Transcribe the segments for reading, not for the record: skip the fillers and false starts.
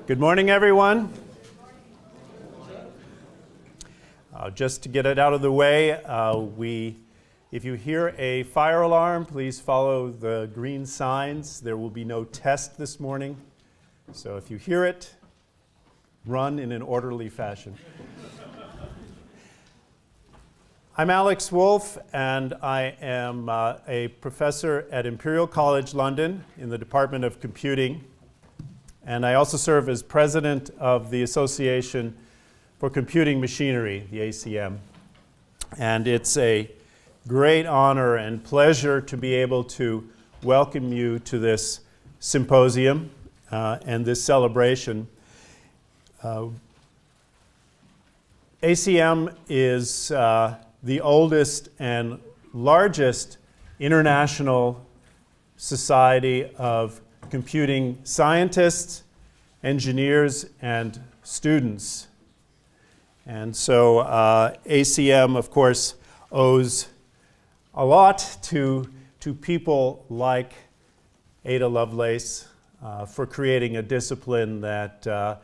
Good morning, everyone. Just to get it out of the way, if you hear a fire alarm, please follow the green signs. There will be no test this morning. So if you hear it, run in an orderly fashion. I'm Alex Wolff, and I am a professor at Imperial College London in the Department of Computing. And I also serve as president of the Association for Computing Machinery, the ACM. And it's a great honor and pleasure to be able to welcome you to this symposium and this celebration. ACM is the oldest and largest international society of computing scientists, engineers, and students. And so ACM, of course, owes a lot to people like Ada Lovelace for creating a discipline that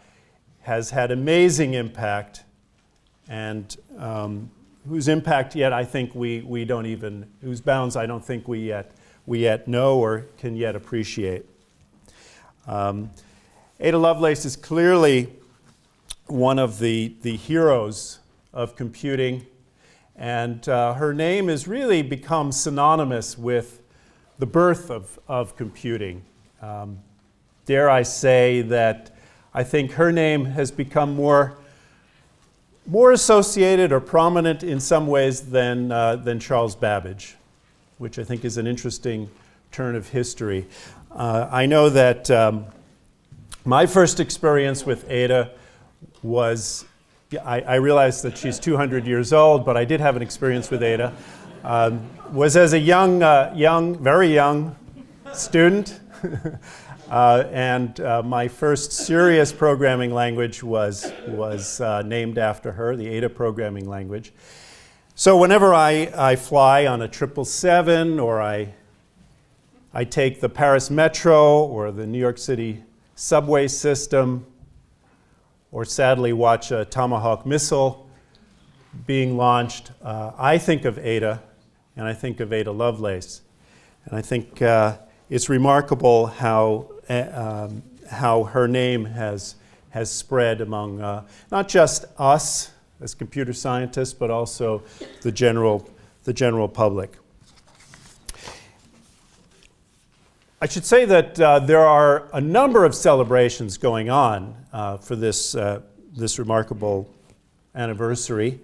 has had amazing impact, and whose impact yet I think we don't even, whose bounds I don't think we yet know or can yet appreciate. Ada Lovelace is clearly one of the heroes of computing, and her name has really become synonymous with the birth of computing. Dare I say that I think her name has become more associated or prominent in some ways than Charles Babbage, which I think is an interesting turn of history. I know that my first experience with Ada was, I realized that she's 200 years old, but I did have an experience with Ada, was as a very young student. And my first serious programming language was named after her, the Ada programming language. So whenever I fly on a 777, or I take the Paris Metro or the New York City subway system, or sadly watch a Tomahawk missile being launched, I think of Ada, and I think of Ada Lovelace. And I think it's remarkable how her name has spread among not just us as computer scientists, but also the general public. I should say that there are a number of celebrations going on for this remarkable anniversary.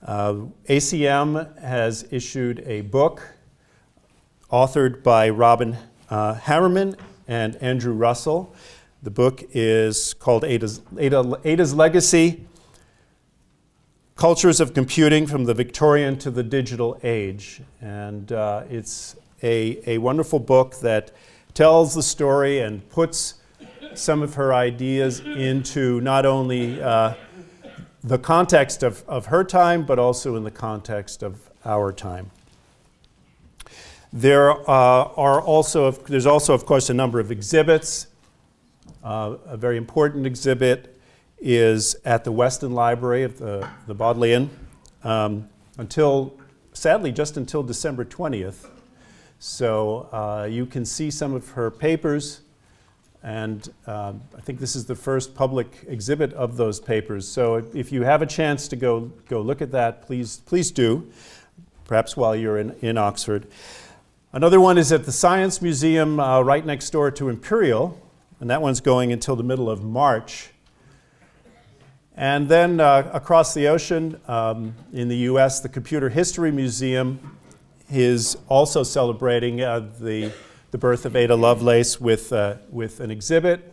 ACM has issued a book authored by Robin Harriman and Andrew Russell. The book is called Ada's Legacy: Cultures of Computing from the Victorian to the Digital Age. And it's a wonderful book that tells the story and puts some of her ideas into not only the context of her time, but also in the context of our time. There's also, of course, a number of exhibits. A very important exhibit is at the Weston Library of the Bodleian sadly, just until December 20th. So you can see some of her papers, and I think this is the first public exhibit of those papers. So if you have a chance to go look at that, please do, perhaps while you're in Oxford. Another one is at the Science Museum right next door to Imperial, and that one's going until the middle of March. And then across the ocean in the US, the Computer History Museum is also celebrating the birth of Ada Lovelace with an exhibit.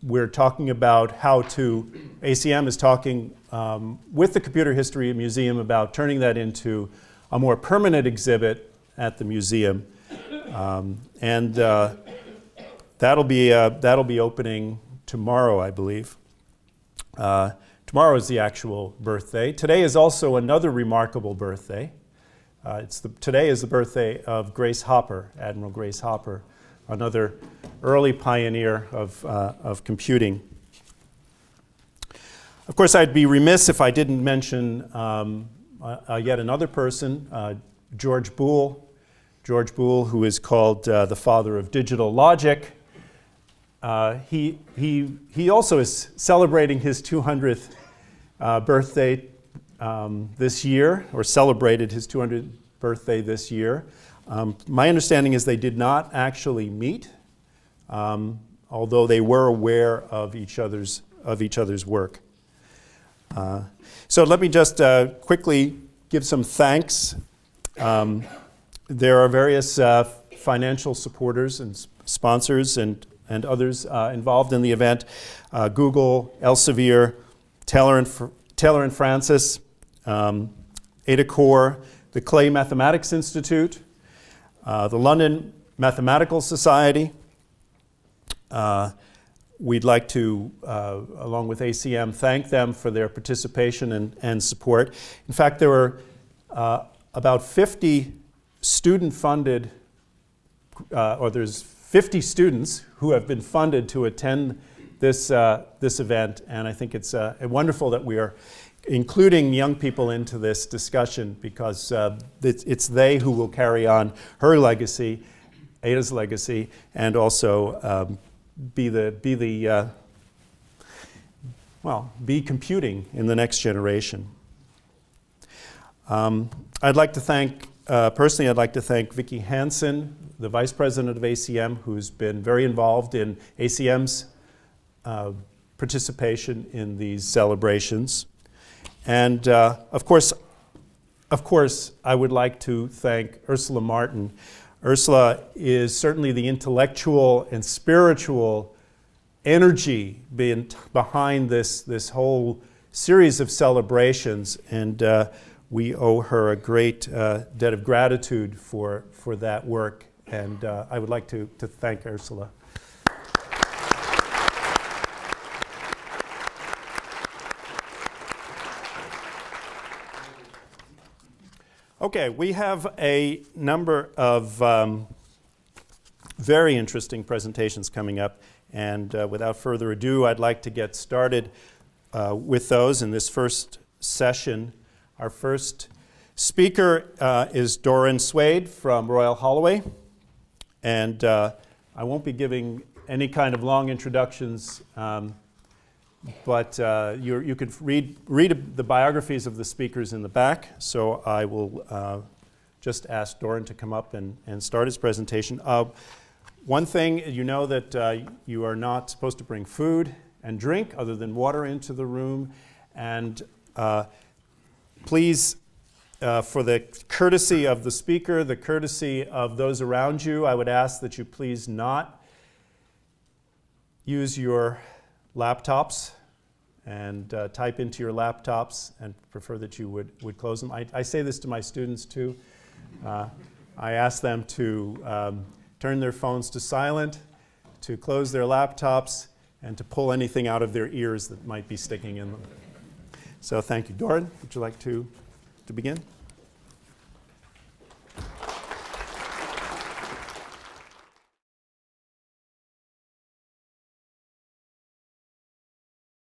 We're talking about ACM is talking with the Computer History Museum about turning that into a more permanent exhibit at the museum. And that'll be opening tomorrow, I believe. Tomorrow is the actual birthday. Today is also another remarkable birthday. Today is the birthday of Grace Hopper, Admiral Grace Hopper, another early pioneer of computing. Of course, I'd be remiss if I didn't mention yet another person, George Boole. George Boole, who is called the father of digital logic. He also is celebrating his 200th birthday this year, or celebrated his 200th birthday this year. My understanding is they did not actually meet, although they were aware of each other's work. So let me just quickly give some thanks. There are various financial supporters and sponsors and others involved in the event. Google, Elsevier, Taylor and Francis, Ada Corps, the Clay Mathematics Institute, the London Mathematical Society. We'd like to, along with ACM, thank them for their participation and support. In fact, there were about 50 student-funded, or there's 50 students who have been funded to attend this event, and I think it's wonderful that we are including young people into this discussion, because it's they who will carry on her legacy, Ada's legacy, and also be computing in the next generation. I'd like to thank, personally, I'd like to thank Vicki Hansen, the Vice President of ACM, who's been very involved in ACM's participation in these celebrations. And of course, I would like to thank Ursula Martin. Ursula is certainly the intellectual and spiritual energy behind this whole series of celebrations, and we owe her a great debt of gratitude for that work, and I would like to thank Ursula. Okay, we have a number of very interesting presentations coming up, and without further ado, I'd like to get started with those in this first session. Our first speaker is Doran Swade from Royal Holloway, and I won't be giving any kind of long introductions, but you could read the biographies of the speakers in the back, so I will just ask Doran to come up and start his presentation. One thing, you know that you are not supposed to bring food and drink other than water into the room, and please, for the courtesy of the speaker, the courtesy of those around you, I would ask that you please not use your laptops and type into your laptops, and prefer that you would close them. I say this to my students too. I ask them to turn their phones to silent, to close their laptops, and to pull anything out of their ears that might be sticking in them. So thank you. Doran, would you like to begin?